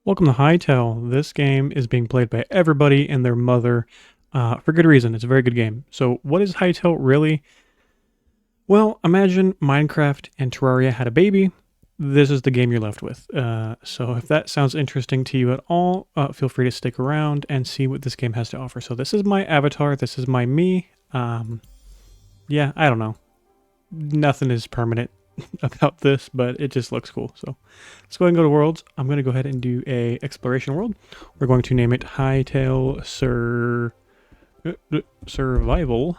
Welcome to Hytale. This game is being played by everybody and their mother for good reason. It's a very good game. So what is Hytale really? Well, imagine Minecraft and Terraria had a baby. This is the game you're left with. So if that sounds interesting to you at all, feel free to stick around and see what this game has to offer. So this is my avatar. This is my me. Yeah, I don't know. Nothing is permanent about this, but it just looks cool. So let's go ahead and go to worlds. I'm going to go ahead and do a exploration world. We're going to name it Hytale Survival.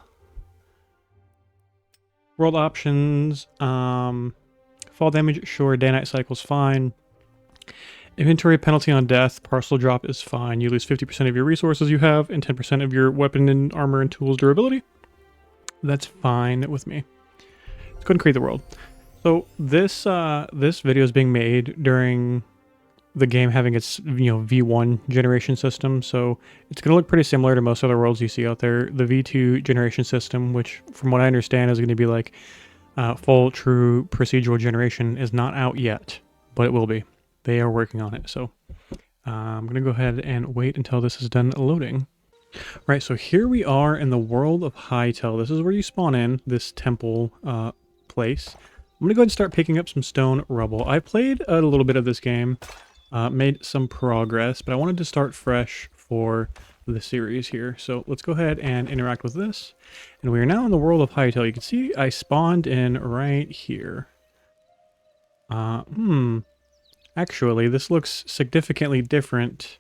World options. Fall damage, sure. Day-night cycle's fine. Inventory penalty on death. Parcel drop is fine. You lose 50% of your resources you have and 10% of your weapon and armor and tools durability. That's fine with me. Let's go ahead and create the world. So this this video is being made during the game having its V1 generation system, so it's going to look pretty similar to most other worlds you see out there. The V2 generation system, which from what I understand is going to be like full true procedural generation, is not out yet, but it will be. They are working on it, so I'm going to go ahead and wait until this is done loading. Right, so here we are in the world of Hytale. This is where you spawn in, this temple place. I'm going to go ahead and start picking up some stone rubble. I played a little bit of this game, made some progress, but I wanted to start fresh for the series here. So let's go ahead and interact with this. And we are now in the world of Hytale. You can see I spawned in right here. Actually, this looks significantly different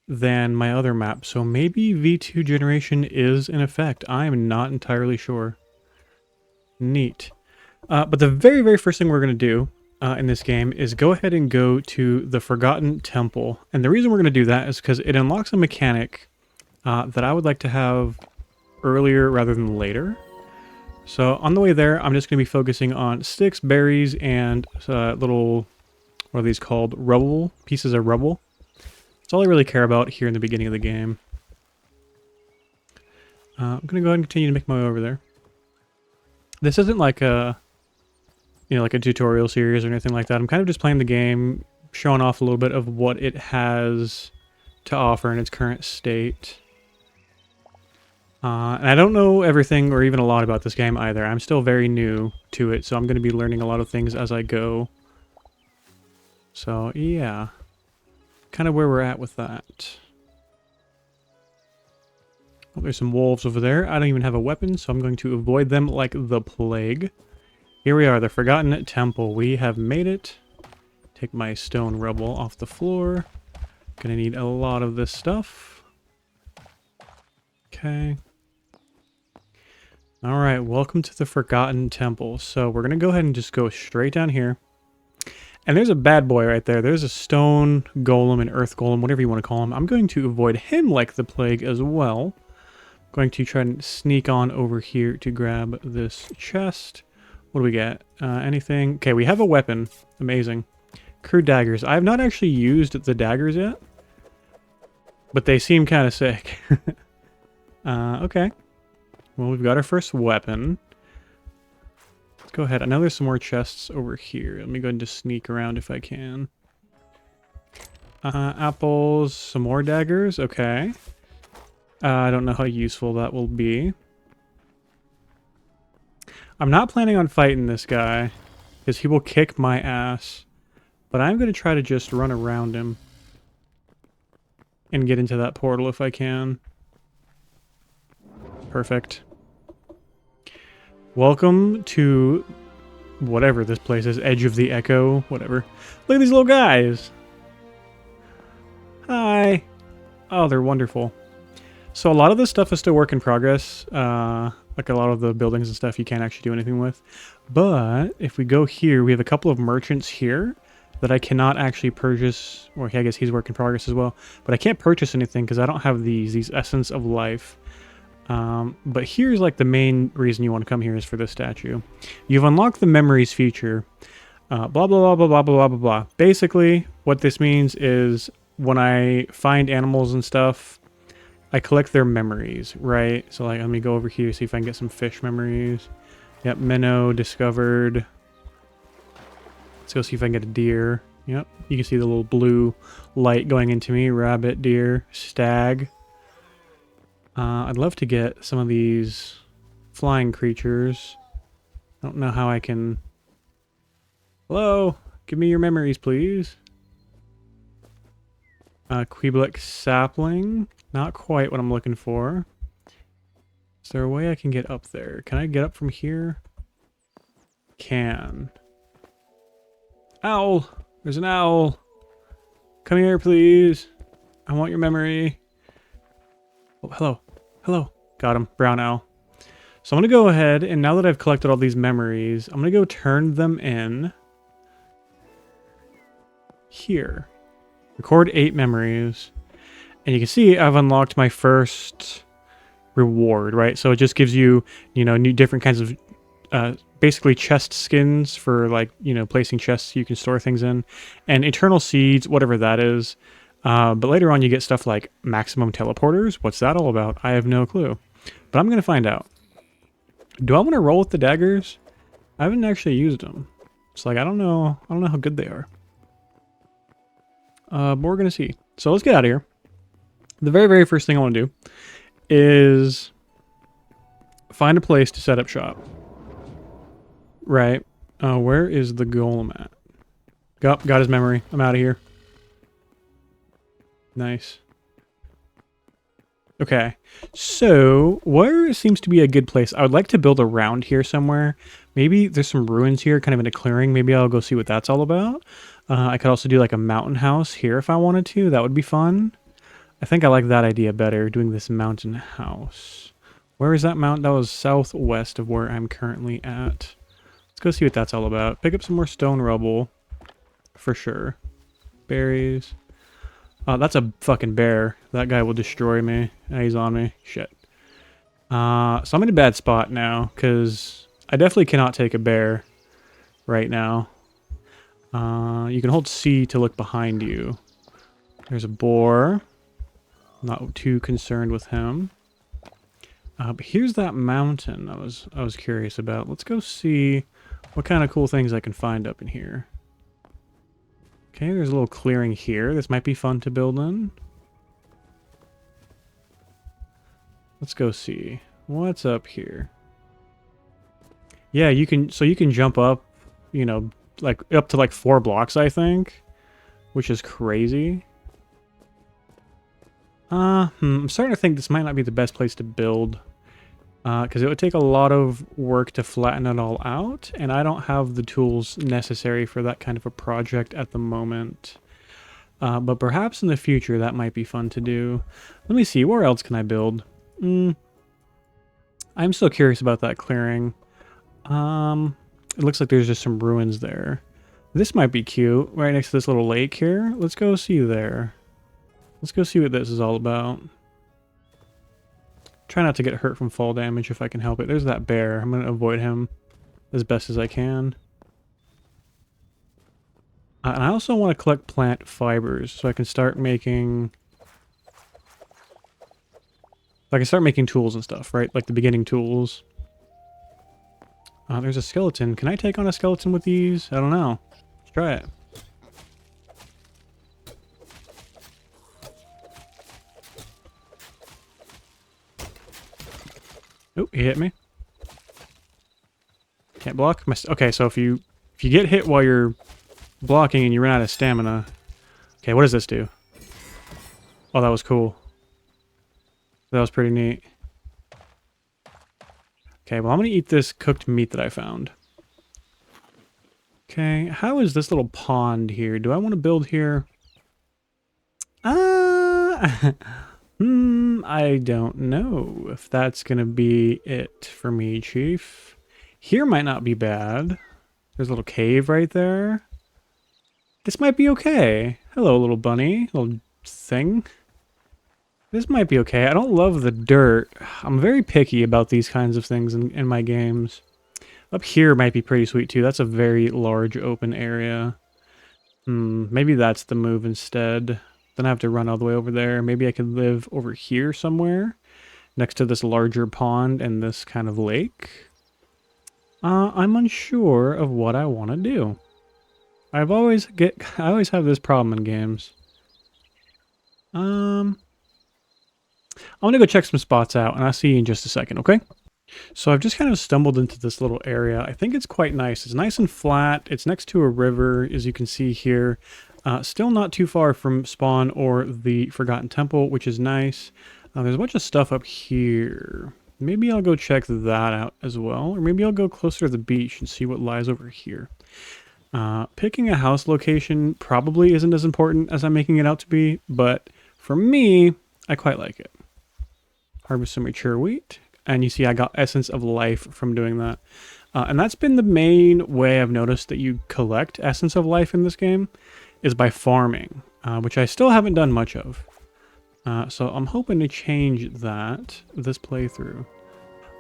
than my other map. So maybe V2 generation is in effect. I am not entirely sure. Neat. But the very, very first thing we're going to do in this game is go ahead and go to the Forgotten Temple. And the reason we're going to do that is because it unlocks a mechanic that I would like to have earlier rather than later. So on the way there, I'm just going to be focusing on sticks, berries, and little, what are these called? Rubble, pieces of rubble. That's all I really care about here in the beginning of the game. I'm going to go ahead and continue to make my way over there. This isn't like a, like a tutorial series or anything like that. I'm kind of just playing the game, showing off a little bit of what it has to offer in its current state. And I don't know everything or even a lot about this game either. I'm still very new to it, so I'm going to be learning a lot of things as I go. So, yeah. Kind of where we're at with that. Oh, there's some wolves over there. I don't even have a weapon, so I'm going to avoid them like the plague. Here we are, the Forgotten Temple. We have made it. Take my stone rubble off the floor. Gonna need a lot of this stuff. Okay. Alright, welcome to the Forgotten Temple. So we're gonna go ahead and just go straight down here. And there's a bad boy right there. There's a stone golem, an earth golem, whatever you want to call him. I'm going to avoid him like the plague as well. Going to try and sneak on over here to grab this chest. What do we get? Anything? Okay, we have a weapon. Amazing. Crude daggers. I have not actually used the daggers yet, but they seem kind of sick. Okay. Well, we've got our first weapon. Let's go ahead. I know there's some more chests over here. Let me go ahead and just sneak around if I can. Apples. Some more daggers. Okay. I don't know how useful that will be. I'm not planning on fighting this guy, because he will kick my ass. But I'm going to try to just run around him and get into that portal if I can. Perfect. Welcome to whatever this place is. Edge of the Echo, whatever. Look at these little guys. Hi. Oh, they're wonderful. So a lot of this stuff is still work in progress. Like a lot of the buildings and stuff you can't actually do anything with. But if we go here, we have a couple of merchants here that I cannot actually purchase. Or I guess he's work in progress as well. But I can't purchase anything because I don't have these Essence of Life. But here's like the main reason you want to come here is for this statue. You've unlocked the memories feature. Blah, blah, blah, blah, blah, blah, blah, blah. Basically, what this means is when I find animals and stuff, I collect their memories, right? So like, let me go over here, see if I can get some fish memories. Yep, minnow discovered. Let's go see if I can get a deer. Yep, you can see the little blue light going into me. Rabbit, deer, stag. I'd love to get some of these flying creatures. I don't know how I can... Hello? Give me your memories, please. Queeblick sapling. Not quite what I'm looking for. Is there a way I can get up there? Can I get up from here? Can. Owl! There's an owl! Come here, please. I want your memory. Oh, hello. Hello. Got him. Brown owl. So I'm going to go ahead, and now that I've collected all these memories, I'm going to go turn them in here. Record 8 memories. And you can see I've unlocked my first reward, right? So it just gives you, new different kinds of, basically chest skins for, like, placing chests you can store things in. And eternal seeds, whatever that is. But later on you get stuff like maximum teleporters. What's that all about? I have no clue. But I'm going to find out. Do I want to roll with the daggers? I haven't actually used them. It's like, I don't know how good they are. But we're going to see. So let's get out of here. The very, very first thing I want to do is find a place to set up shop. Right. Where is the golem at? Got his memory. I'm out of here. Nice. Okay. So, where seems to be a good place? I would like to build around here somewhere. Maybe there's some ruins here, kind of in a clearing. Maybe I'll go see what that's all about. I could also do like a mountain house here if I wanted to. That would be fun. I think I like that idea better, doing this mountain house. Where is that mountain? That was southwest of where I'm currently at. Let's go see what that's all about. Pick up some more stone rubble. For sure. Berries. That's a fucking bear. That guy will destroy me. He's on me. Shit. So I'm in a bad spot now, because I definitely cannot take a bear right now. You can hold C to look behind you. There's a boar. Not too concerned with him. But here's that mountain I was curious about. Let's go see what kind of cool things I can find up in here. Okay, there's a little clearing here. This might be fun to build in. Let's go see. What's up here? Yeah, you can jump up, like up to like 4 blocks, I think, which is crazy. I'm starting to think this might not be the best place to build, because it would take a lot of work to flatten it all out, and I don't have the tools necessary for that kind of a project at the moment. But perhaps in the future that might be fun to do. Let me see, where else can I build? I'm still curious about that clearing. It looks like there's just some ruins there. This might be cute, right next to this little lake here. Let's go see there. Let's go see what this is all about. Try not to get hurt from fall damage if I can help it. There's that bear. I'm going to avoid him as best as I can. And I also want to collect plant fibers so I can start making... tools and stuff, right? Like the beginning tools. There's a skeleton. Can I take on a skeleton with these? I don't know. Let's try it. Oh, he hit me. Can't block. Okay, so if you get hit while you're blocking and you run out of stamina... Okay, what does this do? Oh, that was cool. That was pretty neat. Okay, well, I'm going to eat this cooked meat that I found. Okay, how is this little pond here? Do I want to build here? I don't know if that's going to be it for me, Chief. Here might not be bad. There's a little cave right there. This might be okay. Hello, little bunny. Little thing. This might be okay. I don't love the dirt. I'm very picky about these kinds of things in my games. Up here might be pretty sweet too. That's a very large open area. Maybe that's the move instead. Then I have to run all the way over there. Maybe I could live over here somewhere next to this larger pond and this kind of lake. I'm unsure of what I want to do. I always have this problem in games. I'm gonna go check some spots out, and I'll see you in just a second, okay? So I've just kind of stumbled into this little area. I think it's quite nice. It's nice and flat. It's next to a river, as you can see here. Still not too far from spawn or the Forgotten Temple, which is nice. There's a bunch of stuff up here. Maybe I'll go check that out as well. Or maybe I'll go closer to the beach and see what lies over here. Picking a house location probably isn't as important as I'm making it out to be, but for me, I quite like it. Harvest some mature wheat. And you see I got Essence of Life from doing that. And that's been the main way I've noticed that you collect Essence of Life in this game, is by farming, which I still haven't done much of. So I'm hoping to change that this playthrough.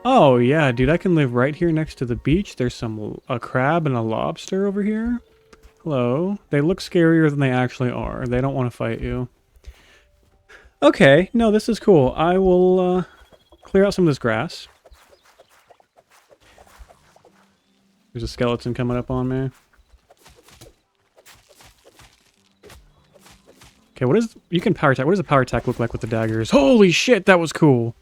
Oh yeah, dude, I can live right here next to the beach. There's a crab and a lobster over here. Hello. They look scarier than they actually are. They don't want to fight you. Okay, no, this is cool. I will clear out some of this grass. There's a skeleton coming up on me. Okay, you can power attack. What does a power attack look like with the daggers? Holy shit, that was cool.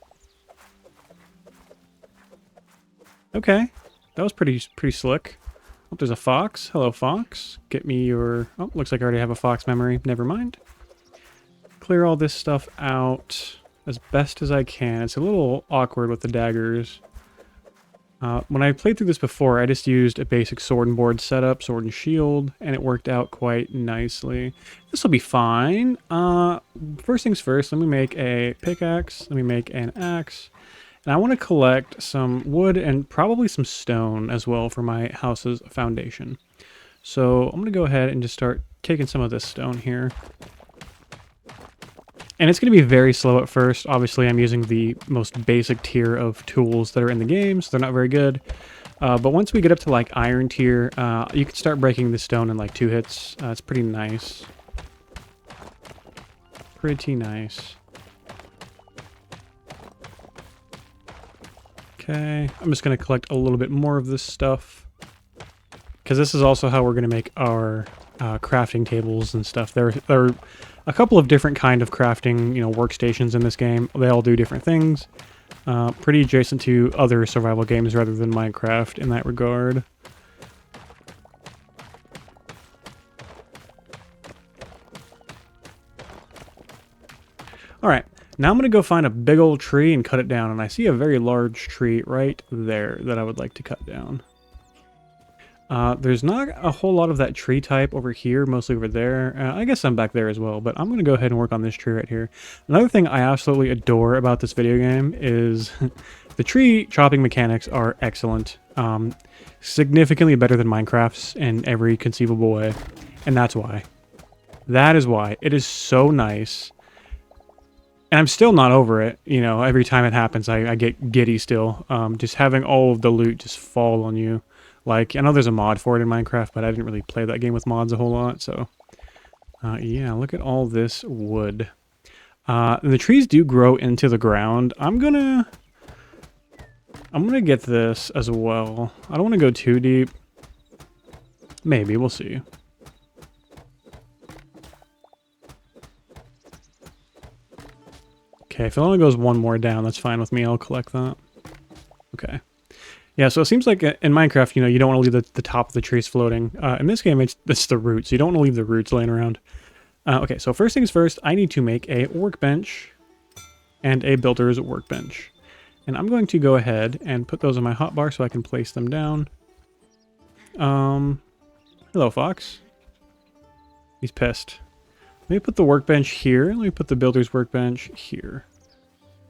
Okay, that was pretty slick. Oh, there's a fox. Hello, fox. Get me your... Oh, looks like I already have a fox memory. Never mind. Clear all this stuff out as best as I can. It's a little awkward with the daggers. When I played through this before, I just used a basic sword and board setup, sword and shield, and it worked out quite nicely. This will be fine. First things first, let me make a pickaxe. Let me make an axe. And I want to collect some wood and probably some stone as well for my house's foundation. So I'm going to go ahead and just start taking some of this stone here. And it's going to be very slow at first. Obviously, I'm using the most basic tier of tools that are in the game, so they're not very good. But once we get up to like iron tier, you can start breaking the stone in like 2 hits. It's pretty nice. Pretty nice. Okay, I'm just going to collect a little bit more of this stuff. Because this is also how we're going to make our crafting tables and stuff. There are a couple of different kind of crafting, workstations in this game. They all do different things. Pretty adjacent to other survival games rather than Minecraft in that regard. Alright, now I'm going to go find a big old tree and cut it down. And I see a very large tree right there that I would like to cut down. There's not a whole lot of that tree type over here, mostly over there. I guess I'm back there as well, but I'm going to go ahead and work on this tree right here. Another thing I absolutely adore about this video game is the tree chopping mechanics are excellent. Significantly better than Minecraft's in every conceivable way. And that's why. That is why. It is so nice. And I'm still not over it. Every time it happens, I get giddy still. Just having all of the loot just fall on you. Like, I know there's a mod for it in Minecraft, but I didn't really play that game with mods a whole lot, so... yeah, look at all this wood. The trees do grow into the ground. I'm gonna get this as well. I don't want to go too deep. Maybe, we'll see. Okay, if it only goes one more down, that's fine with me. I'll collect that. Okay. Yeah, so it seems like in Minecraft, you don't want to leave the top of the trees floating. In this game, it's the roots. You don't want to leave the roots laying around. Okay, so first things first, I need to make a workbench and a builder's workbench. And I'm going to go ahead and put those on my hotbar so I can place them down. Hello, Fox. He's pissed. Let me put the workbench here. Let me put the builder's workbench here.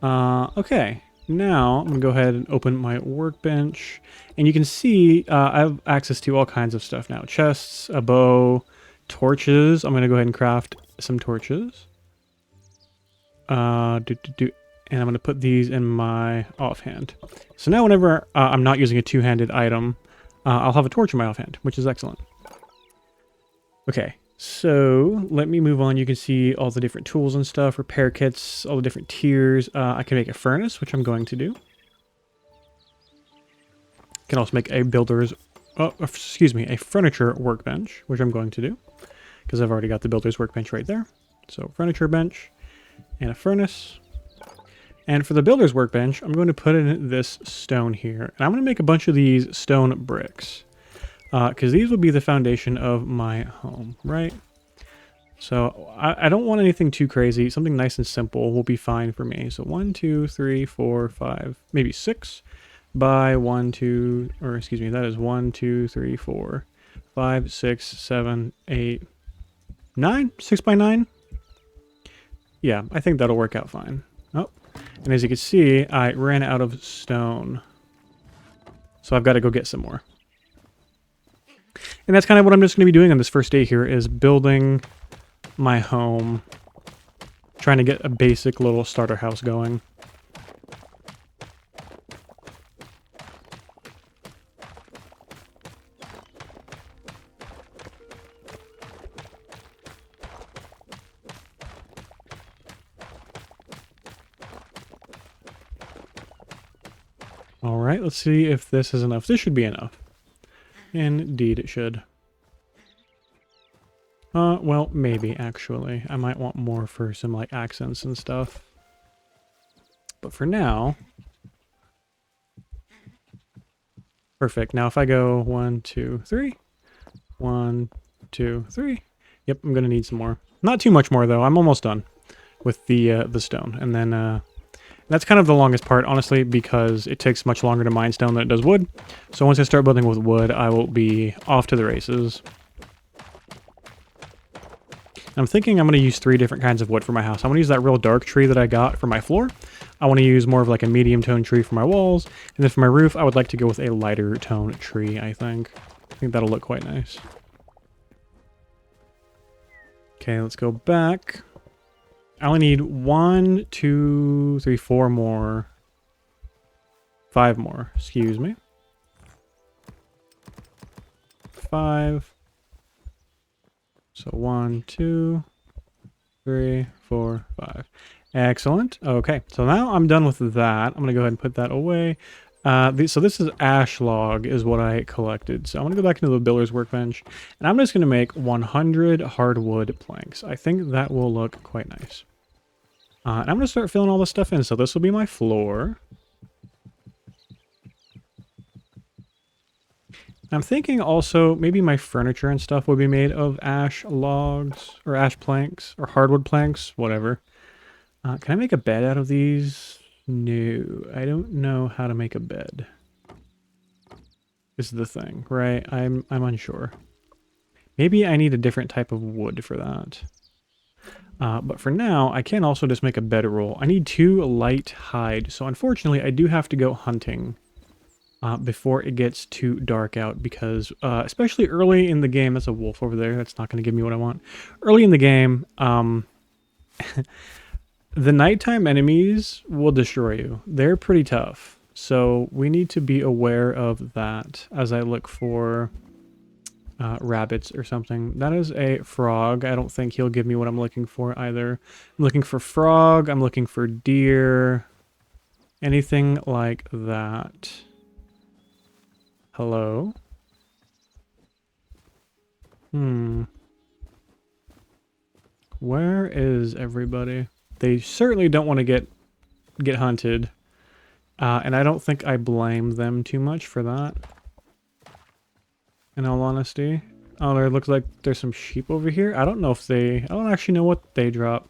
Okay. Now, I'm going to go ahead and open my workbench, and you can see I have access to all kinds of stuff now. Chests, a bow, torches. I'm going to go ahead and craft some torches. And I'm going to put these in my offhand. So now whenever I'm not using a two-handed item, I'll have a torch in my offhand, which is excellent. Okay. So let me move on. You can see all the different tools and stuff, repair kits, all the different tiers. I can make a furnace, which I'm going to do. Can also make a builder's oh, excuse me, a furniture workbench, which I'm going to do because I've already got the builder's workbench right there. So furniture bench and a furnace. And for the builder's workbench, I'm going to put in this stone here. And I'm going to make a bunch of these stone bricks because these will be the foundation of my home, right? So I don't want anything too crazy. Something nice and simple will be fine for me. So 1, 2, 3, 4, 5, maybe 6 by 1, 2, or excuse me, that is 1, 2, 3, 4, 5, 6, 7, 8, 9, 6 by 9. Yeah, I think that'll work out fine. Oh, and as you can see, I ran out of stone. So I've got to go get some more. And that's kind of what I'm just going to be doing on this first day here is building my home, trying to get a basic little starter house going. All right, let's see if this is enough. This should be enough. Indeed, it should. Well, maybe, actually. I might want more for some, like, accents and stuff. But for now... Perfect. Now if I go 1, 2, 3... 1, 2, 3... Yep, I'm gonna need some more. Not too much more, though. I'm almost done with the stone. And then, that's kind of the longest part, honestly, because it takes much longer to mine stone than it does wood. So once I start building with wood, I will be off to the races. I'm thinking I'm going to use 3 different kinds of wood for my house. I'm going to use that real dark tree that I got for my floor. I want to use more of like a medium tone tree for my walls. And then for my roof, I would like to go with a lighter tone tree, I think. I think that'll look quite nice. Okay, let's go back. I only need 1, 2, 3, 4 more. 5 more, excuse me. 5. So 1, 2, 3, 4, 5. Excellent. Okay, so now I'm done with that. I'm going to go ahead and put that away. So this is ash log is what I collected. So I'm going to go back into the builder's workbench. And I'm just going to make 100 hardwood planks. I think that will look quite nice. And I'm going to start filling all this stuff in. So this will be my floor. I'm thinking also maybe my furniture and stuff would be made of ash logs or ash planks or hardwood planks, whatever. Can I make a bed out of these? No, I don't know how to make a bed. This is the thing, right? I'm unsure. Maybe I need a different type of wood for that. But for now, I can also just make a bedroll. I need 2 light hide, so unfortunately I do have to go hunting. Before it gets too dark out because, especially early in the game, that's a wolf over there, that's not going to give me what I want. Early in the game, the nighttime enemies will destroy you. They're pretty tough, so we need to be aware of that as I look for rabbits or something. That is a frog. I don't think he'll give me what I'm looking for either. I'm looking for frog, I'm looking for deer, anything like that. Hello? Where is everybody? They certainly don't want to get hunted. And I don't think I blame them too much for that. In all honesty. Oh, there looks like there's some sheep over here. I don't know if I don't actually know what they drop.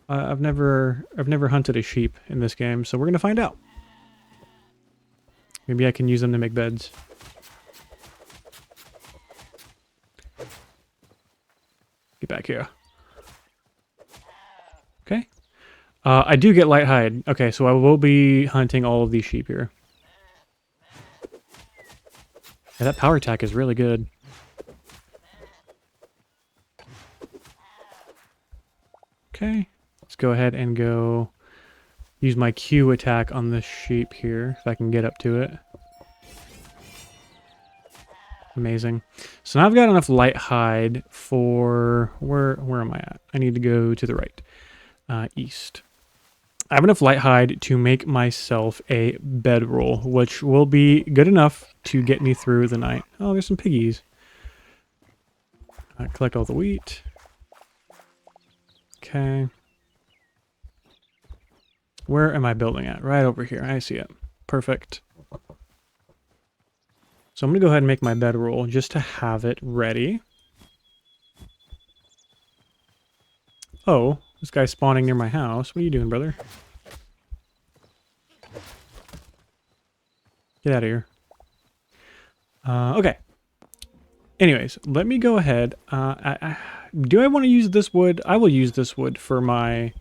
I've never hunted a sheep in this game, so we're gonna find out. Maybe I can use them to make beds. Get back here. Okay. I do get light hide. Okay, so I will be hunting all of these sheep here. Yeah, that power attack is really good. Okay. Let's go ahead and go use my Q attack on this sheep here, if I can get up to it. Amazing. So now I've got enough light hide for... Where am I at? I need to go to the right. East. I have enough light hide to make myself a bedroll, which will be good enough to get me through the night. Oh, there's some piggies. Collect all the wheat. Okay. Where am I building at? Right over here. I see it. Perfect. So I'm going to go ahead and make my bedroll just to have it ready. Oh, this guy's spawning near my house. What are you doing, brother? Get out of here. Okay. Anyways, let me go ahead. Do I want to use this wood? I will use this wood for my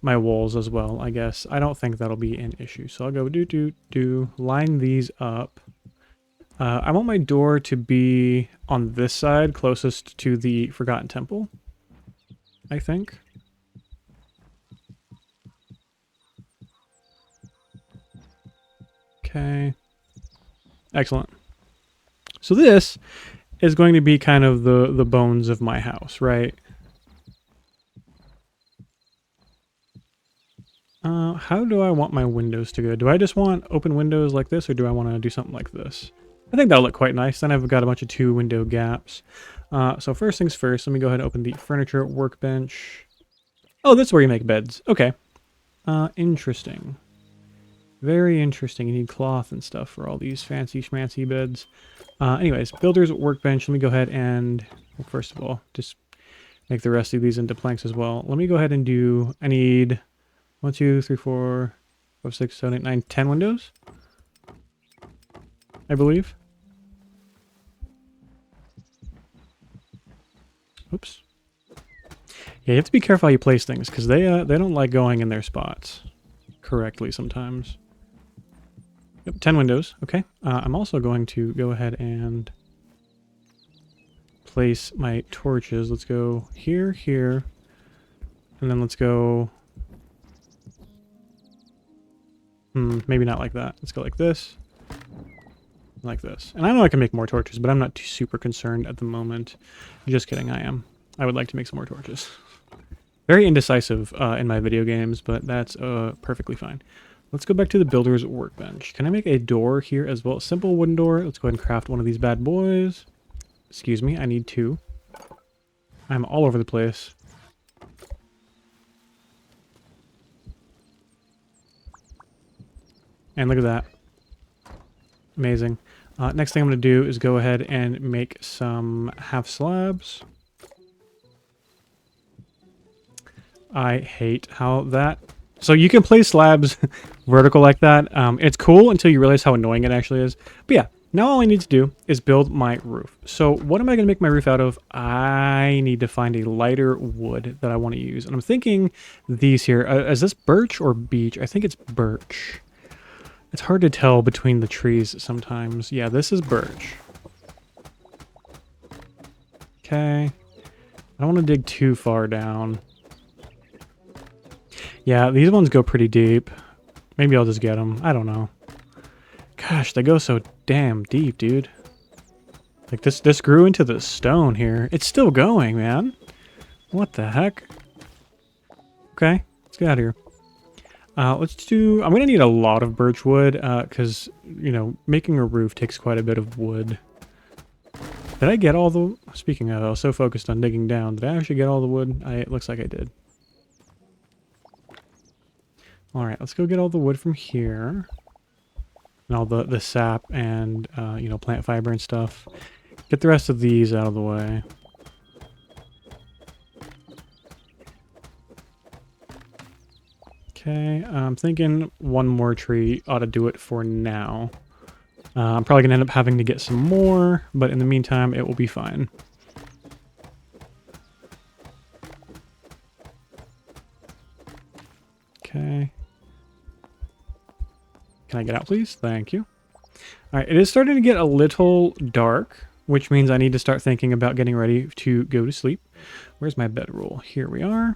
walls as well, I guess. I don't think that'll be an issue. So I'll go line these up. I want my door to be on this side, closest to the Forgotten Temple, I think. Okay. Excellent. So this is going to be kind of the bones of my house, right? How do I want my windows to go? Do I just want open windows like this, or do I want to do something like this? I think that'll look quite nice. Then I've got a bunch of 2 window gaps. So first things first, let me go ahead and open the furniture workbench. Oh, that's where you make beds. Okay. Interesting. Very interesting. You need cloth and stuff for all these fancy schmancy beds. Anyways, builder's workbench. Let me go ahead and, well, first of all, just make the rest of these into planks as well. Let me go ahead and do, I need 1, 2, 3, 4, 5, 6, 7, 8, 9, 10 windows, I believe. Oops. Yeah, you have to be careful how you place things, because they don't like going in their spots correctly sometimes. Yep, 10 windows. Okay. I'm also going to go ahead and place my torches. Let's go here, here, and then let's go... maybe not like that. Let's go like this. Like this. And I know I can make more torches, but I'm not too super concerned at the moment. Just kidding, I am. I would like to make some more torches. Very indecisive in my video games, but that's perfectly fine. Let's go back to the builder's workbench. Can I make a door here as well? Simple wooden door. Let's go ahead and craft one of these bad boys. Excuse me, I need 2. I'm all over the place. And look at that. Amazing. Next thing I'm going to do is go ahead and make some half slabs. I hate how that... So you can place slabs vertical like that. It's cool until you realize how annoying it actually is. But yeah, now all I need to do is build my roof. So what am I going to make my roof out of? I need to find a lighter wood that I want to use. And I'm thinking these here. Is this birch or beech? I think it's birch. It's hard to tell between the trees sometimes. Yeah, this is birch. Okay. I don't want to dig too far down. Yeah, these ones go pretty deep. Maybe I'll just get them. I don't know. Gosh, they go so damn deep, dude. Like this grew into the stone here. It's still going, man. What the heck? Okay, let's get out of here. Let's do... I'm going to need a lot of birch wood, because, you know, making a roof takes quite a bit of wood. Did I get all the... Speaking of, I was so focused on digging down. Did I actually get all the wood? It looks like I did. Alright, let's go get all the wood from here. And all the sap and, you know, plant fiber and stuff. Get the rest of these out of the way. Okay, I'm thinking one more tree ought to do it for now. I'm probably going to end up having to get some more, but in the meantime, it will be fine. Okay. Can I get out, please? Thank you. All right, it is starting to get a little dark, which means I need to start thinking about getting ready to go to sleep. Where's my bedroll? Here we are.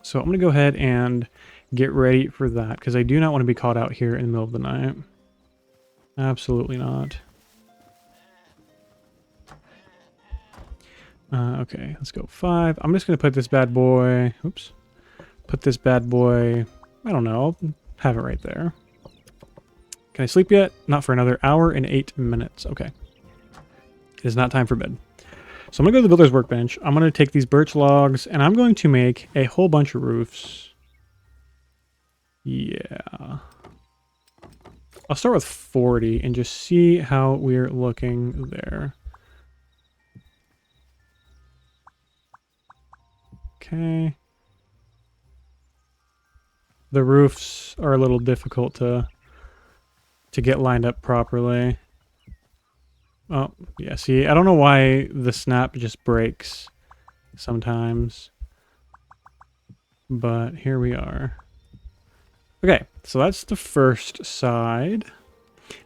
So I'm going to go ahead and get ready for that, because I do not want to be caught out here in the middle of the night. Absolutely not. Okay, let's go 5. I'm just going to put this bad boy, oops, put this bad boy, I don't know, have it right there. Can I sleep yet? Not for another hour and 8 minutes. Okay. It is not time for bed. So I'm going to go to the builder's workbench. I'm going to take these birch logs and I'm going to make a whole bunch of roofs. Yeah. I'll start with 40 and just see how we're looking there. Okay. The roofs are a little difficult to get lined up properly. Oh, yeah, see, I don't know why the snap just breaks sometimes. But here we are. Okay, so that's the first side.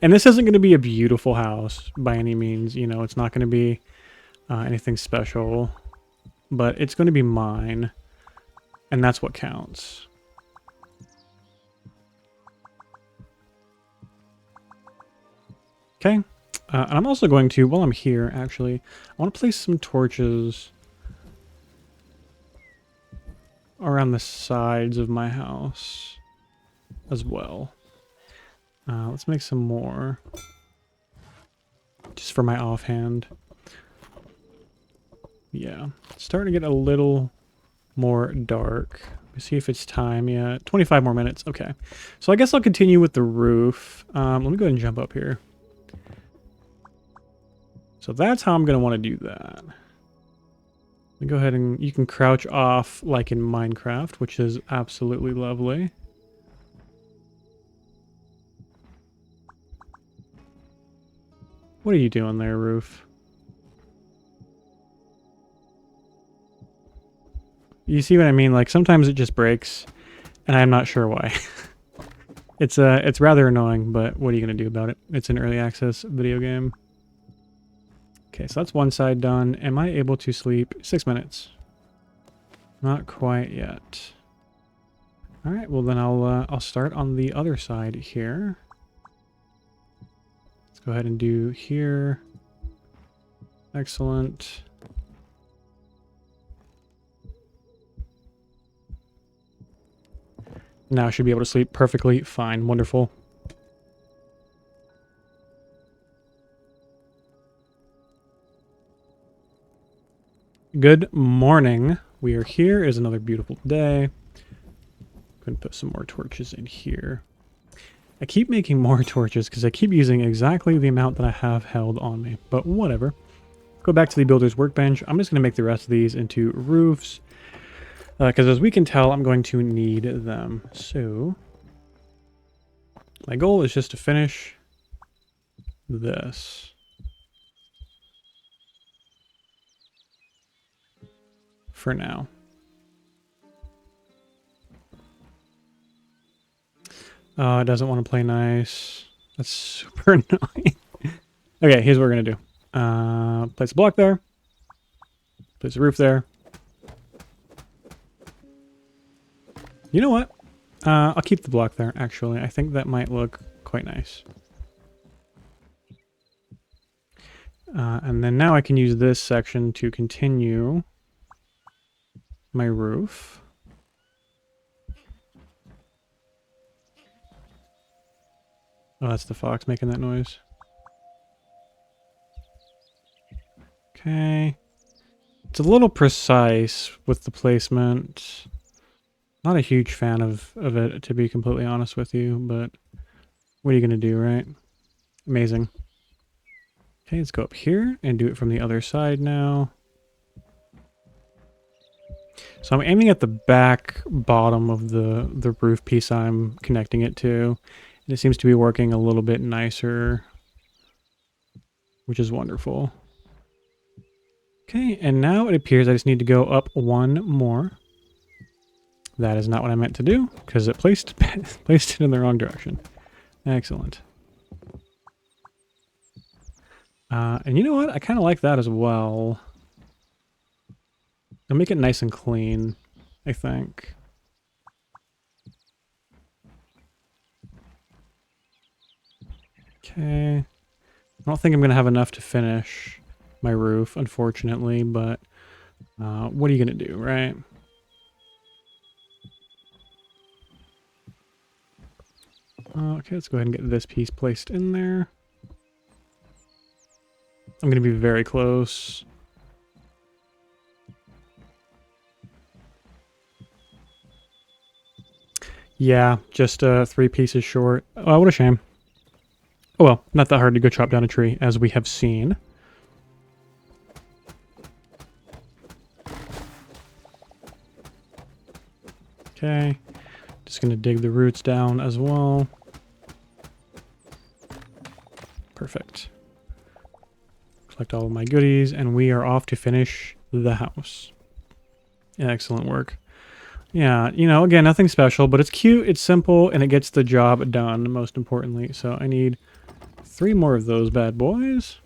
And this isn't going to be a beautiful house by any means. You know, it's not going to be anything special. But it's going to be mine. And that's what counts. Okay. And I'm also going to, while I'm here, actually, I want to place some torches around the sides of my house as well. Let's make some more. Just for my offhand. Yeah. It's starting to get a little more dark. Let me see if it's time yet. 25 more minutes. Okay. So I guess I'll continue with the roof. Let me go ahead and jump up here. So that's how I'm going to want to do that. Let me go ahead and you can crouch off like in Minecraft, which is absolutely lovely. What are you doing there, roof? You see what I mean? Like sometimes it just breaks and I'm not sure why. It's rather annoying, but what are you going to do about it? It's an early access video game. Okay, so that's one side done. Am I able to sleep? 6 minutes. Not quite yet. All right, well then I'll start on the other side here. Let's go ahead and do here. Excellent. Now I should be able to sleep perfectly fine. Wonderful. Good morning. We are here. It is another beautiful day. I'm going to put some more torches in here. I keep making more torches because I keep using exactly the amount that I have held on me. But whatever. Go back to the builder's workbench. I'm just going to make the rest of these into roofs. Because as we can tell, I'm going to need them. So my goal is just to finish this. For now. It doesn't want to play nice. That's super annoying. Okay, here's what we're going to do. Place a block there. Place a roof there. You know what? I'll keep the block there, actually. I think that might look quite nice. And then now I can use this section to continue my roof. Oh, that's the fox making that noise. Okay. It's a little precise with the placement. Not a huge fan of it, to be completely honest with you, but what are you going to do, right? Amazing. Okay, let's go up here and do it from the other side now. So I'm aiming at the back bottom of the roof piece I'm connecting it to. And it seems to be working a little bit nicer, which is wonderful. Okay, and now it appears I just need to go up one more. That is not what I meant to do, because it placed it in the wrong direction. Excellent. And you know what? I kind of like that as well. It'll make it nice and clean, I think. Okay. I don't think I'm going to have enough to finish my roof, unfortunately, but what are you going to do, right? Okay, let's go ahead and get this piece placed in there. I'm going to be very close. Yeah, just 3 pieces short. Oh, what a shame. Oh well, not that hard to go chop down a tree, as we have seen. Okay, just gonna dig the roots down as well. Perfect. Collect all of my goodies, and we are off to finish the house. Excellent work. Yeah, you know, again, nothing special, but it's cute, it's simple, and it gets the job done, most importantly. So I need 3 more of those bad boys.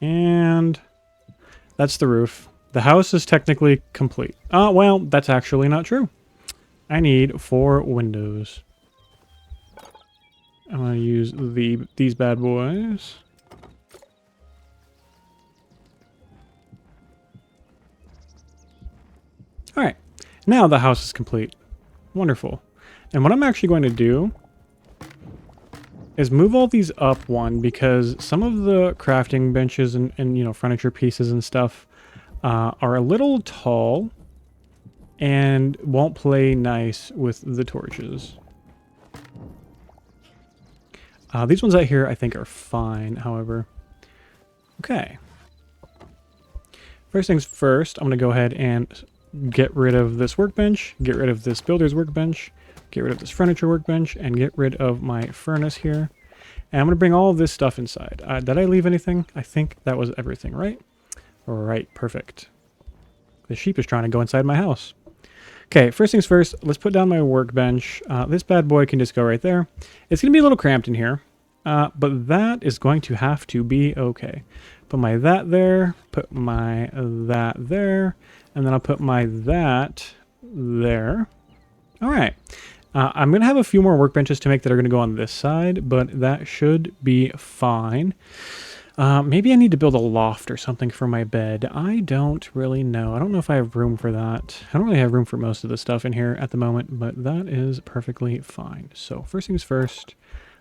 And that's the roof. The house is technically complete. Oh, well, that's actually not true. I need 4 windows. I'm going to use these bad boys. Alright, now the house is complete. Wonderful. And what I'm actually going to do is move all these up 1, because some of the crafting benches and you know, furniture pieces and stuff are a little tall and won't play nice with the torches. These ones out here I think are fine, however. Okay. First things first, I'm going to go ahead and get rid of this workbench, get rid of this builder's workbench, get rid of this furniture workbench, and get rid of my furnace here. And I'm going to bring all of this stuff inside. Did I leave anything? I think that was everything, right? Alright, perfect. The sheep is trying to go inside my house. Okay, first things first, let's put down my workbench. This bad boy can just go right there. It's going to be a little cramped in here, but that is going to have to be okay. Put my that there, put my that there, and then I'll put my that there. All right. I'm going to have a few more workbenches to make that are going to go on this side, but that should be fine. Maybe I need to build a loft or something for my bed. I don't really know. I don't know if I have room for that. I don't really have room for most of the stuff in here at the moment, but that is perfectly fine. So first things first,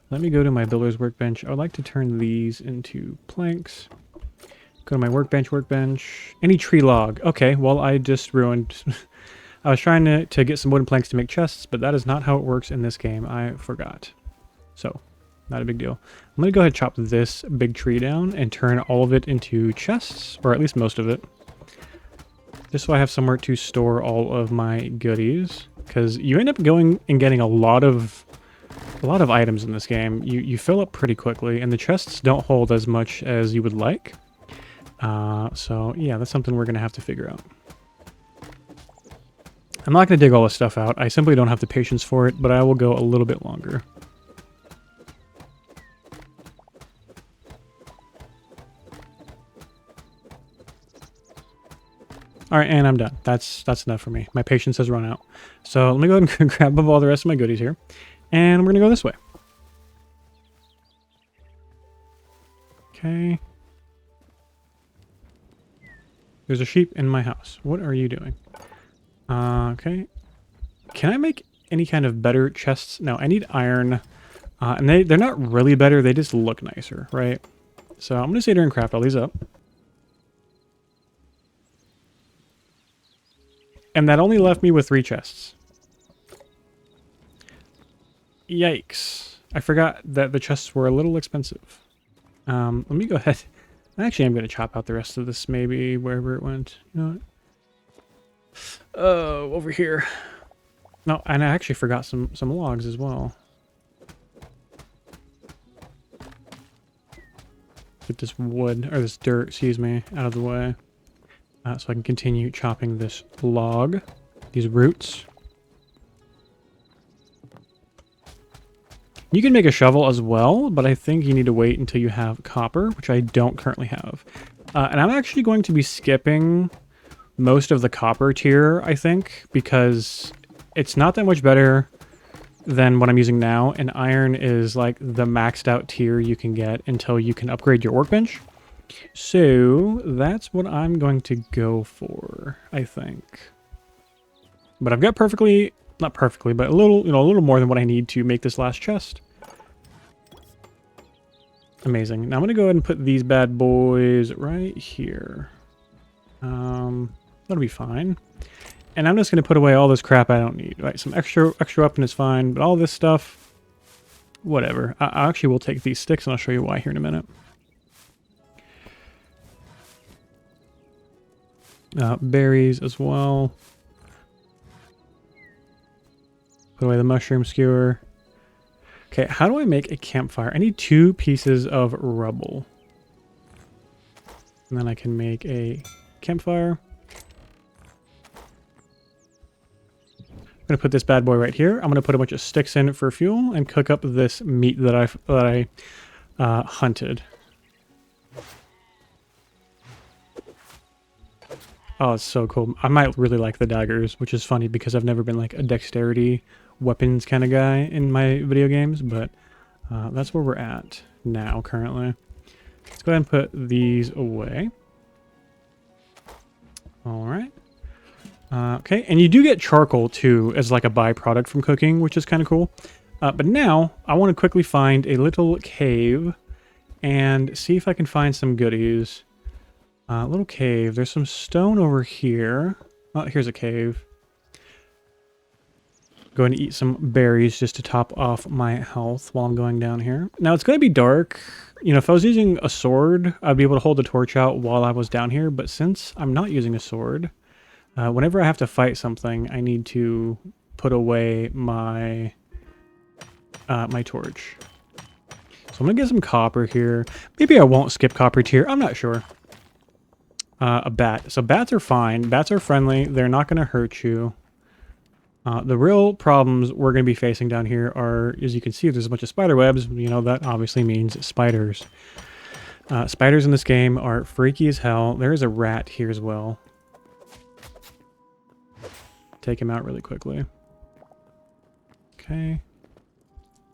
let me go to my builder's workbench. I would like to turn these into planks. Go to my workbench. Any tree log. Okay, well, I just ruined... I was trying to get some wooden planks to make chests, but that is not how it works in this game. I forgot. So, not a big deal. I'm going to go ahead and chop this big tree down and turn all of it into chests, or at least most of it. Just so I have somewhere to store all of my goodies. Because you end up going and getting a lot of items in this game. You fill up pretty quickly, and the chests don't hold as much as you would like. So, yeah, that's something we're going to have to figure out. I'm not going to dig all this stuff out. I simply don't have the patience for it, but I will go a little bit longer. Alright, and I'm done. That's enough for me. My patience has run out. So let me go ahead and grab up all the rest of my goodies here. And we're going to go this way. Okay. There's a sheep in my house. What are you doing? Okay. Can I make any kind of better chests? No, I need iron. And they're not really better. They just look nicer, right? So I'm going to sit here and craft all these up. And that only left me with 3 chests. Yikes. I forgot that the chests were a little expensive. Let me go ahead. Actually, I'm going to chop out the rest of this maybe wherever it went. You know what? Oh, over here. No, and I actually forgot some logs as well. Get this wood, or this dirt, excuse me, out of the way. So I can continue chopping this log, these roots. You can make a shovel as well, but I think you need to wait until you have copper, which I don't currently have. And I'm actually going to be skipping most of the copper tier, I think, because it's not that much better than what I'm using now, and iron is like the maxed out tier you can get until you can upgrade your workbench. So that's what I'm going to go for, I think. But I've got perfectly, not perfectly, but a little, a little more than what I need to make this last chest. Amazing. Now I'm going to go ahead and put these bad boys right here. That'll be fine. And I'm just going to put away all this crap I don't need. Right, some extra weapon is fine, but all this stuff, whatever. I actually will take these sticks, and I'll show you why here in a minute. Berries as well. Put away the mushroom skewer. Okay, how do I make a campfire? I need 2 pieces of rubble. And then I can make a campfire. I'm going to put this bad boy right here. I'm going to put a bunch of sticks in for fuel and cook up this meat that I hunted. Oh, it's so cool. I might really like the daggers, which is funny because I've never been like a dexterity weapons kind of guy in my video games, but that's where we're at now currently. Let's go ahead and put these away. All right. Okay, and you do get charcoal too as like a byproduct from cooking, which is kind of cool. But now I want to quickly find a little cave and see if I can find some goodies. Little cave. There's some stone over here. Oh, here's a cave. Going to eat some berries just to top off my health while I'm going down here. Now it's going to be dark. You know, if I was using a sword, I'd be able to hold the torch out while I was down here. But since I'm not using a sword, whenever I have to fight something, I need to put away my my torch. So I'm going to get some copper here. Maybe I won't skip copper tier. I'm not sure. A bat. So bats are fine. Bats are friendly. They're not going to hurt you. The real problems we're going to be facing down here are, as you can see, there's a bunch of spider webs. You know, that obviously means spiders. Spiders in this game are freaky as hell. There is a rat here as well. Take him out really quickly. Okay.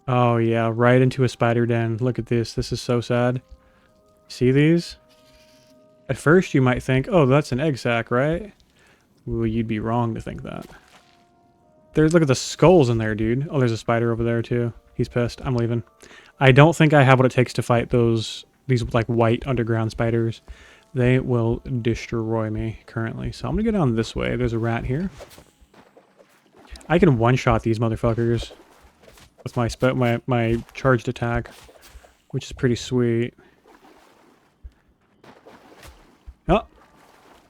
Oh, yeah, right into a spider den. Look at this. This is so sad. See these? At first, you might think, oh, that's an egg sac, right? Well, you'd be wrong to think that. Look at the skulls in there, dude. Oh, there's a spider over there, too. He's pissed. I'm leaving. I don't think I have what it takes to fight these, like, white underground spiders. They will destroy me currently. So I'm going to go down this way. There's a rat here. I can one-shot these motherfuckers with my charged attack, which is pretty sweet. Oh,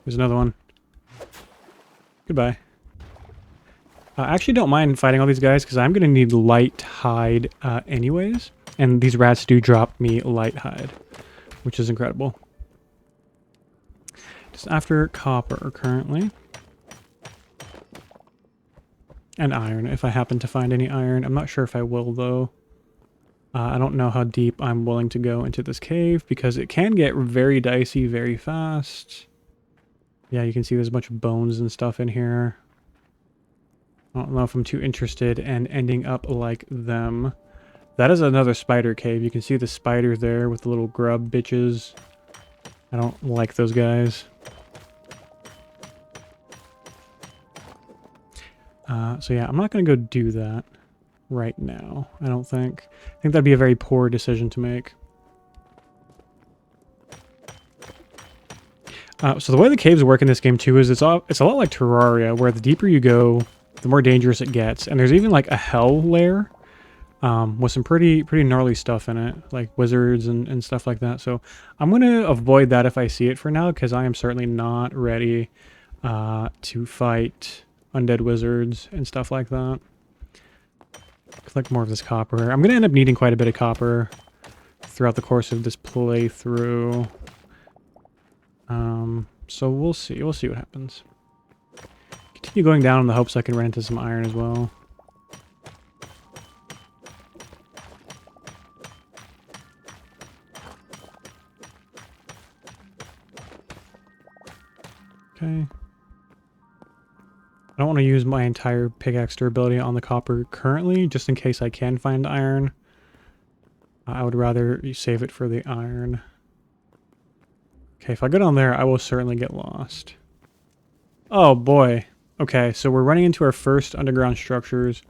there's another one. Goodbye. I actually don't mind fighting all these guys because I'm going to need light hide anyways. And these rats do drop me light hide, which is incredible. Just after copper currently. And iron, if I happen to find any iron. I'm not sure if I will, though. I don't know how deep I'm willing to go into this cave because it can get very dicey very fast. Yeah, you can see there's a bunch of bones and stuff in here. I don't know if I'm too interested in ending up like them. That is another spider cave. You can see the spider there with the little grub bitches. I don't like those guys. So yeah, I'm not going to go do that right now, I don't think. I think that'd be a very poor decision to make. So the way the caves work in this game too is it's a lot like Terraria, where the deeper you go, the more dangerous it gets. And there's even like a hell lair with some pretty gnarly stuff in it, like wizards and stuff like that. So I'm going to avoid that if I see it for now, because I am certainly not ready to fight undead wizards and stuff like that. Collect more of this copper. I'm going to end up needing quite a bit of copper throughout the course of this playthrough. So we'll see. We'll see what happens. Continue going down in the hopes I can run into some iron as well. Okay. I don't want to use my entire pickaxe durability on the copper currently, just in case I can find iron. I would rather save it for the iron. Okay, if I go down there, I will certainly get lost. Oh boy. Okay, so we're running into our first underground structures.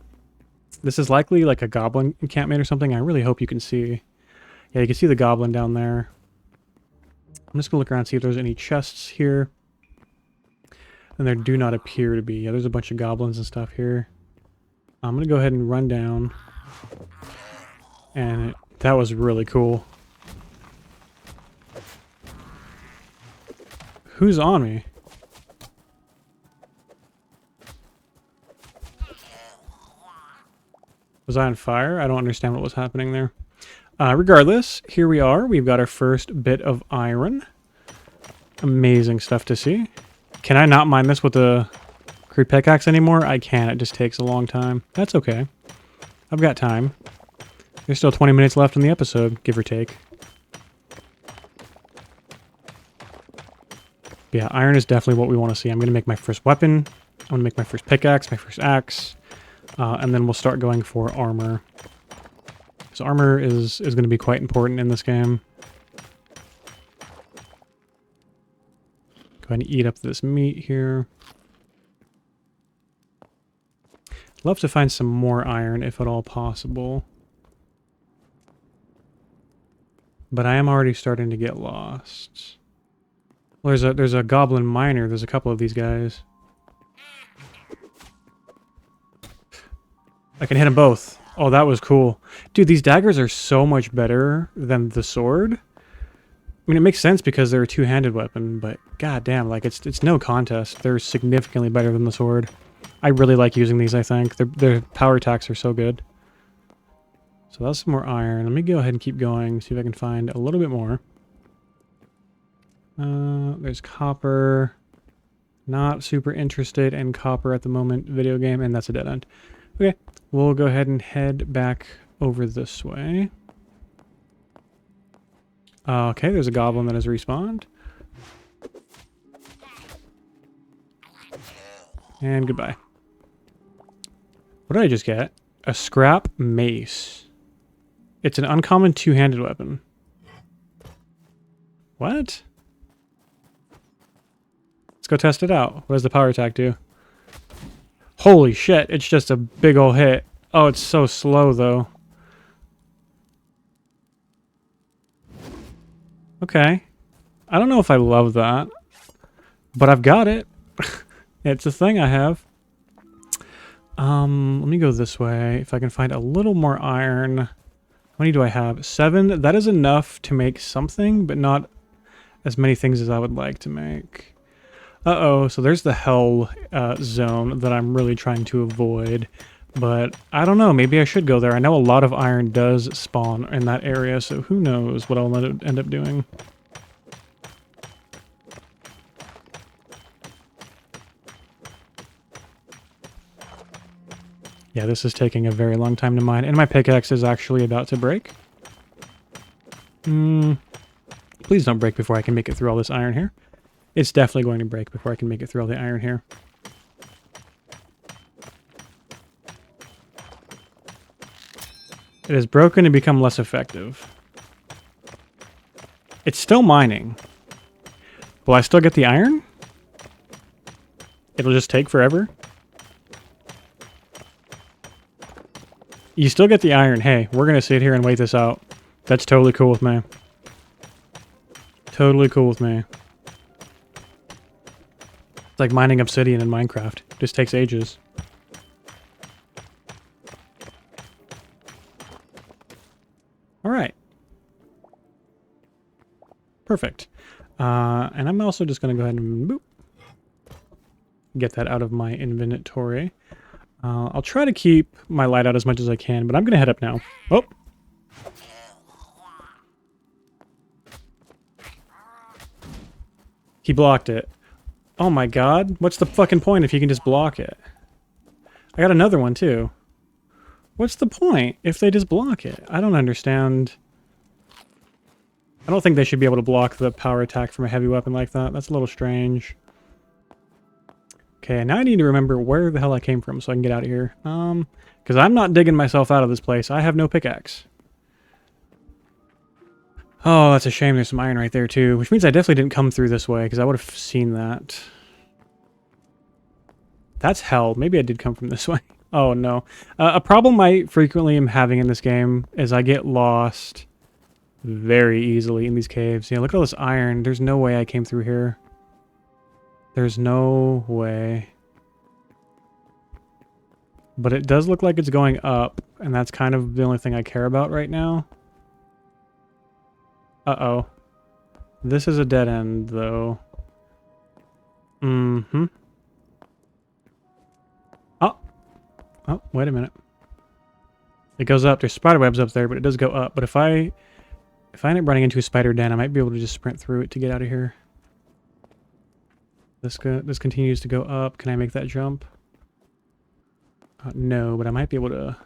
This is likely like a goblin encampment or something. I really hope you can see. Yeah, you can see the goblin down there. I'm just gonna look around and see if there's any chests here. And there do not appear to be. Yeah, there's a bunch of goblins and stuff here. I'm gonna go ahead and run down. And that was really cool. Who's on me? Was I on fire? I don't understand what was happening there. Regardless, here we are. We've got our first bit of iron. Amazing stuff to see. Can I not mine this with the crude pickaxe anymore? I can't. It just takes a long time. That's okay. I've got time. There's still 20 minutes left in the episode, give or take. Yeah, iron is definitely what we want to see. I'm going to make my first weapon. I'm going to make my first pickaxe, my first axe. And then we'll start going for armor. So armor is going to be quite important in this game. Go ahead and eat up this meat here. Love to find some more iron if at all possible. But I am already starting to get lost. Well, there's a goblin miner. There's a couple of these guys. I can hit them both. Oh, that was cool. Dude, these daggers are so much better than the sword. I mean, it makes sense because they're a two-handed weapon, but goddamn, like it's no contest. They're significantly better than the sword. I really like using these, I think. Their power attacks are so good. So that's some more iron. Let me go ahead and keep going, see if I can find a little bit more. There's copper. Not super interested in copper at the moment. Video game, and that's a dead end. Okay, we'll go ahead and head back over this way. Okay, there's a goblin that has respawned. And goodbye. What did I just get? A scrap mace. It's an uncommon two-handed weapon. What? Let's go test it out. What does the power attack do? Holy shit, it's just a big ol' hit. Oh, it's so slow, though. Okay. I don't know if I love that. But I've got it. It's a thing I have. Let me go this way. If I can find a little more iron. How many do I have? 7. That is enough to make something, but not as many things as I would like to make. Uh-oh, so there's the hell zone that I'm really trying to avoid. But I don't know, maybe I should go there. I know a lot of iron does spawn in that area, so who knows what I'll end up doing. Yeah, this is taking a very long time to mine, and my pickaxe is actually about to break. Please don't break before I can make it through all this iron here. It's definitely going to break before I can make it through all the iron here. It is broken and become less effective. It's still mining. Will I still get the iron? It'll just take forever? You still get the iron. Hey, we're going to sit here and wait this out. That's totally cool with me. Totally cool with me. It's like mining obsidian in Minecraft. Just takes ages. Alright. Perfect. And I'm also just going to go ahead and boop, get that out of my inventory. I'll try to keep my light out as much as I can, but I'm going to head up now. Oh! He blocked it. Oh my god. What's the fucking point if you can just block it? I got another one too. What's the point if they just block it? I don't understand. I don't think they should be able to block the power attack from a heavy weapon like that. That's a little strange. Okay, now I need to remember where the hell I came from so I can get out of here. Because I'm not digging myself out of this place. I have no pickaxe. Oh, that's a shame. There's some iron right there, too. Which means I definitely didn't come through this way, because I would have seen that. That's hell. Maybe I did come from this way. Oh, no. A problem I frequently am having in this game is I get lost very easily in these caves. Yeah, look at all this iron. There's no way I came through here. There's no way. But it does look like it's going up, and that's kind of the only thing I care about right now. Uh-oh. This is a dead end, though. Mm-hmm. Oh. Oh, wait a minute. It goes up. There's spider webs up there, but it does go up. But if I end up running into a spider den, I might be able to just sprint through it to get out of here. This continues to go up. Can I make that jump? No, but I might be able to...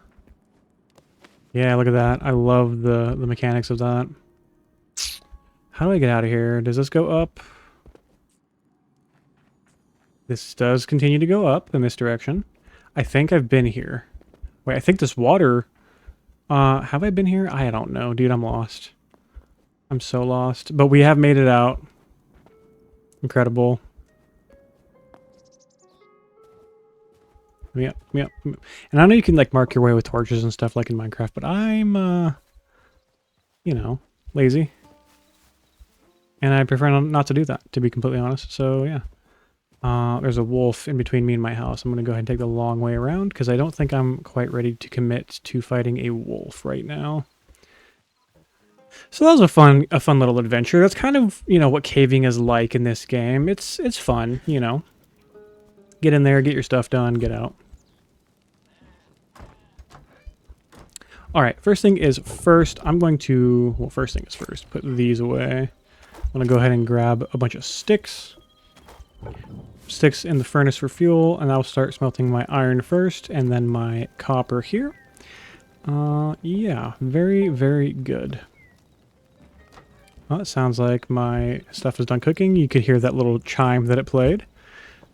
Yeah, look at that. I love the mechanics of that. How do I get out of here? Does this go up? This does continue to go up in this direction. I think I've been here. Wait, I think this water... have I been here? I don't know, dude. I'm lost. I'm so lost. But we have made it out. Incredible. Yep. And I know you can, like, mark your way with torches and stuff like in Minecraft, but I'm, you know, lazy. And I prefer not to do that, to be completely honest. So, yeah. There's a wolf in between me and my house. I'm going to go ahead and take the long way around, because I don't think I'm quite ready to commit to fighting a wolf right now. So that was a fun little adventure. That's kind of, you know, what caving is like in this game. It's fun, you know. Get in there, get your stuff done, get out. Alright, first thing is first, I'm going to... Well, first thing is first, put these away. I'm going to go ahead and grab a bunch of sticks. Sticks in the furnace for fuel, and I'll start smelting my iron first, and then my copper here. Yeah, very, very good. Well, it sounds like my stuff is done cooking. You could hear that little chime that it played,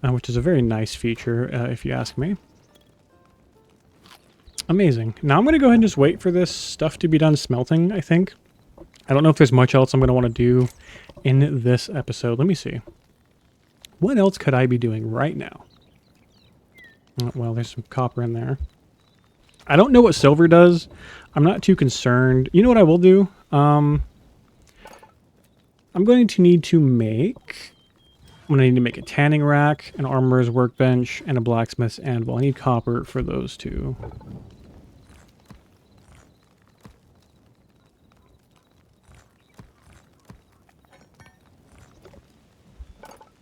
which is a very nice feature, if you ask me. Amazing. Now I'm going to go ahead and just wait for this stuff to be done smelting, I think. I don't know if there's much else I'm going to want to do in this episode. Let me see. What else could I be doing right now? Well, there's some copper in there. I don't know what silver does. I'm not too concerned. You know what I will do? I'm going to need to make... I'm going to need to make a tanning rack, an armorer's workbench, and a blacksmith's anvil. I need copper for those two.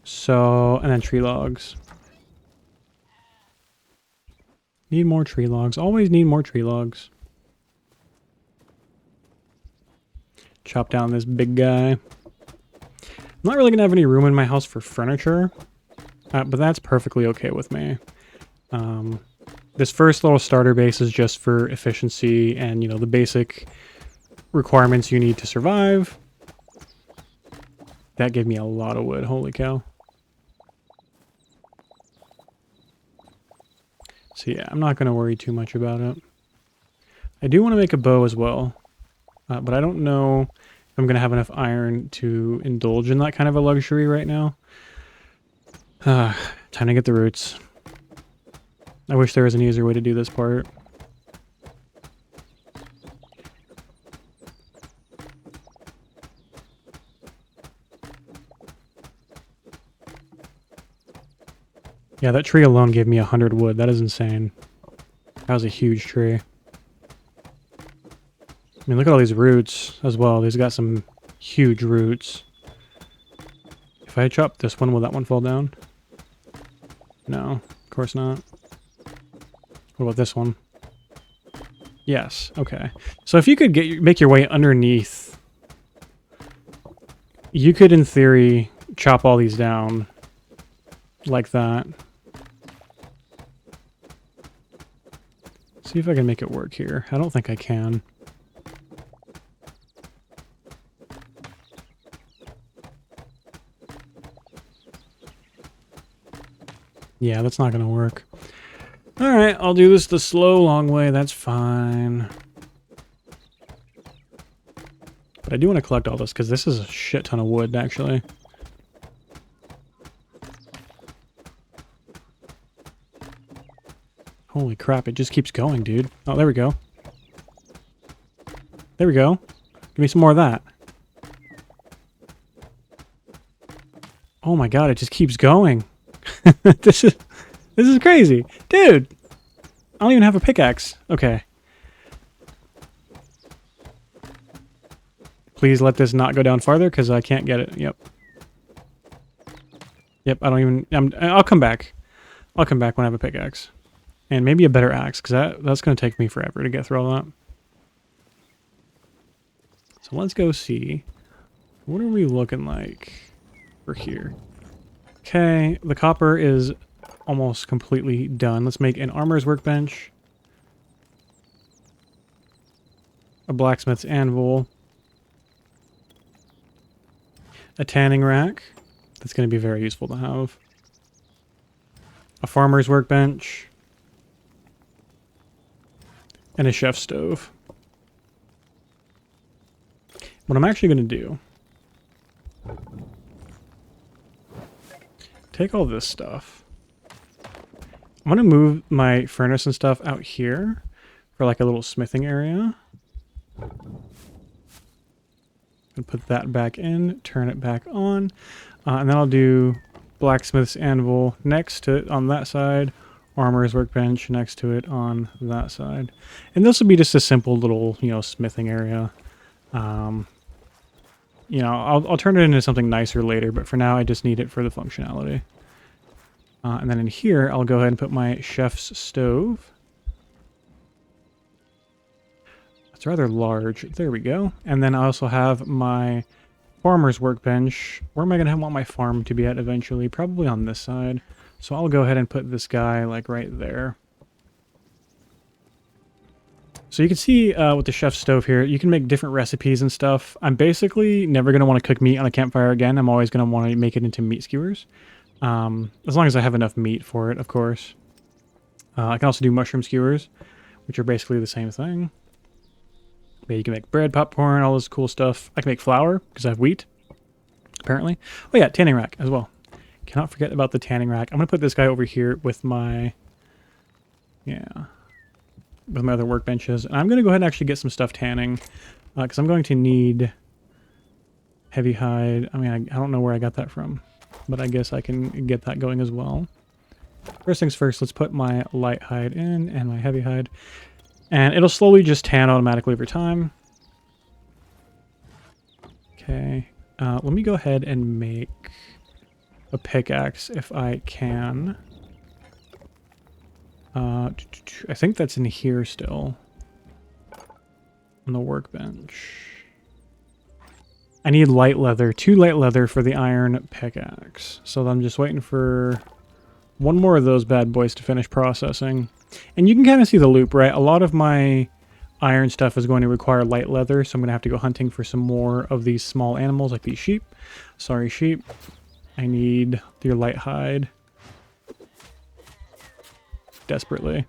So, and then tree logs. Need more tree logs. Always need more tree logs. Chop down this big guy. I'm not really going to have any room in my house for furniture, but that's perfectly okay with me. This first little starter base is just for efficiency and, you know, the basic requirements you need to survive. That gave me a lot of wood. Holy cow. So yeah, I'm not going to worry too much about it. I do want to make a bow as well, but I don't know if I'm going to have enough iron to indulge in that kind of a luxury right now. Time to get the roots. I wish there was an easier way to do this part. Yeah, that tree alone gave me 100 wood. That is insane. That was a huge tree. I mean, look at all these roots as well. These got some huge roots. If I chop this one, will that one fall down? No, of course not. What about this one? Yes, okay. So if you could make your way underneath, you could, in theory, chop all these down like that. See if I can make it work here. I don't think I can. Yeah, that's not going to work. Alright, I'll do this the slow, long way. That's fine. But I do want to collect all this because this is a shit ton of wood, actually. Holy crap, it just keeps going, dude. Oh, there we go. There we go. Give me some more of that. Oh my god, it just keeps going. This is crazy. Dude! I don't even have a pickaxe. Okay. Please let this not go down farther, because I can't get it. Yep. Yep, I don't even... I'll come back. I'll come back when I have a pickaxe. And maybe a better axe, because that's going to take me forever to get through all that. So let's go see. What are we looking like for here? Okay, the copper is almost completely done. Let's make an armorer's workbench. A blacksmith's anvil. A tanning rack. That's going to be very useful to have. A farmer's workbench. And a chef's stove. What I'm actually going to do... take all this stuff. I'm going to move my furnace and stuff out here for like a little smithing area. And put that back in, turn it back on. And then I'll do blacksmith's anvil next to it on that side. Armorer's workbench next to it on that side. And this will be just a simple little, smithing area. I'll turn it into something nicer later, but for now I just need it for the functionality. And then in here, I'll go ahead and put my chef's stove. It's rather large. There we go. And then I also have my farmer's workbench. Where am I going to want my farm to be at eventually? Probably on this side. So I'll go ahead and put this guy like right there. So you can see with the chef's stove here, you can make different recipes and stuff. I'm basically never going to want to cook meat on a campfire again. I'm always going to want to make it into meat skewers. As long as I have enough meat for it, of course. I can also do mushroom skewers, which are basically the same thing. But you can make bread, popcorn, all this cool stuff. I can make flour, because I have wheat, apparently. Oh yeah, tanning rack as well. Cannot forget about the tanning rack. I'm going to put this guy over here with my... with my other workbenches. And I'm going to go ahead and actually get some stuff tanning. Because I'm going to need heavy hide. I mean, I don't know where I got that from. But I guess I can get that going as well. First things first, let's put my light hide in and my heavy hide. And it'll slowly just tan automatically over time. Okay. Let me go ahead and make a pickaxe if I can. I think that's in here still. On the workbench. I need light leather. 2 light leather for the iron pickaxe. So I'm just waiting for one more of those bad boys to finish processing. And you can kind of see the loop, right? A lot of my iron stuff is going to require light leather, so I'm going to have to go hunting for some more of these small animals, like these sheep. Sorry, sheep. I need your light hide. Desperately.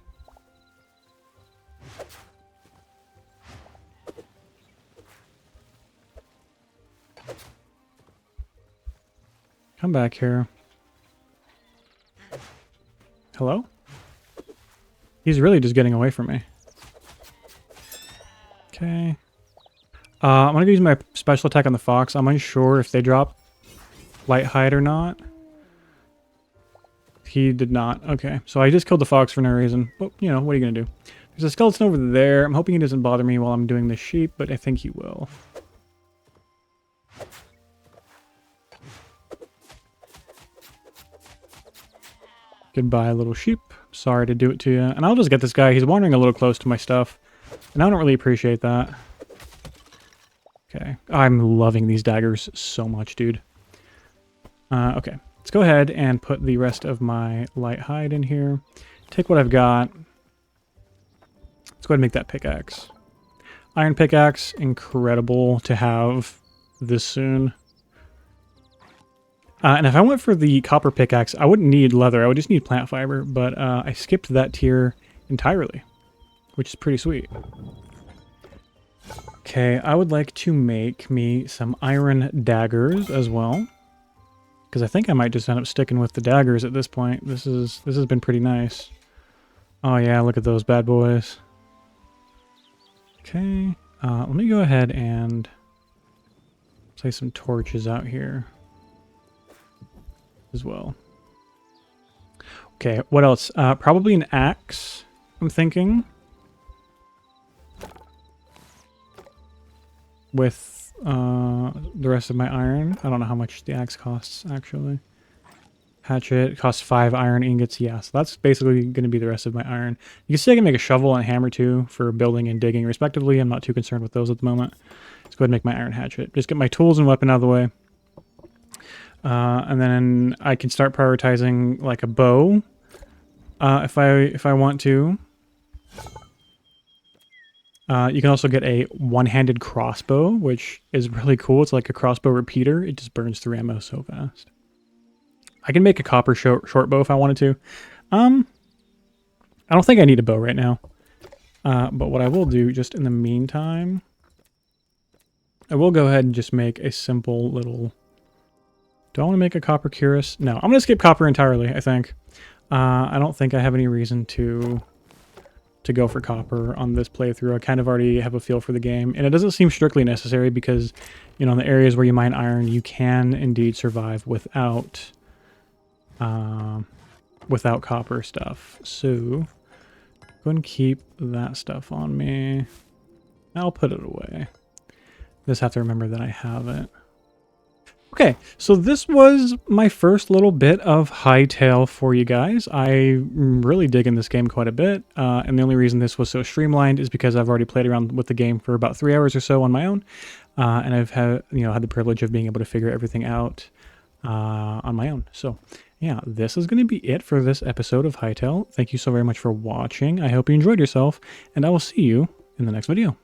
Come back here. Hello? He's really just getting away from me. Okay. I'm going to use my special attack on the fox. I'm unsure if they drop light hide or not. He did not. Okay. So I just killed the fox for no reason. But, what are you going to do? There's a skeleton over there. I'm hoping he doesn't bother me while I'm doing the sheep, but I think he will. Goodbye, little sheep. Sorry to do it to you. And I'll just get this guy. He's wandering a little close to my stuff. And I don't really appreciate that. Okay. I'm loving these daggers so much, dude. Okay. Let's go ahead and put the rest of my light hide in here. Take what I've got. Let's go ahead and make that pickaxe. Iron pickaxe. Incredible to have this soon. And if I went for the copper pickaxe, I wouldn't need leather. I would just need plant fiber. But I skipped that tier entirely, which is pretty sweet. Okay, I would like to make me some iron daggers as well. Because I think I might just end up sticking with the daggers at this point. This has been pretty nice. Oh yeah, look at those bad boys. Okay, let me go ahead and place some torches out here as well. Okay, what else? Probably an axe, I'm thinking. With the rest of my iron. I don't know how much the axe costs, actually. Hatchet costs 5 iron ingots. Yeah, so that's basically going to be the rest of my iron. You can see I can make a shovel and a hammer, too, for building and digging, respectively. I'm not too concerned with those at the moment. Let's go ahead and make my iron hatchet. Just get my tools and weapon out of the way. And then I can start prioritizing, like, a bow, if I want to. You can also get a one-handed crossbow, which is really cool. It's like a crossbow repeater. It just burns through ammo so fast. I can make a copper short bow if I wanted to. I don't think I need a bow right now. But what I will do, just in the meantime, I will go ahead and just make a simple little... Do I want to make a copper cuirass? No, I'm going to skip copper entirely, I think. I don't think I have any reason to go for copper on this playthrough. I kind of already have a feel for the game, and it doesn't seem strictly necessary because, you know, in the areas where you mine iron, you can indeed survive without copper stuff. So go ahead and keep that stuff on me. I'll put it away. Just have to remember that I have it. Okay, so this was my first little bit of Hytale for you guys. I'm really digging this game quite a bit, and the only reason this was so streamlined is because I've already played around with the game for about 3 hours or so on my own, and I've had the privilege of being able to figure everything out on my own. So yeah, this is going to be it for this episode of Hytale. Thank you so very much for watching. I hope you enjoyed yourself, and I will see you in the next video.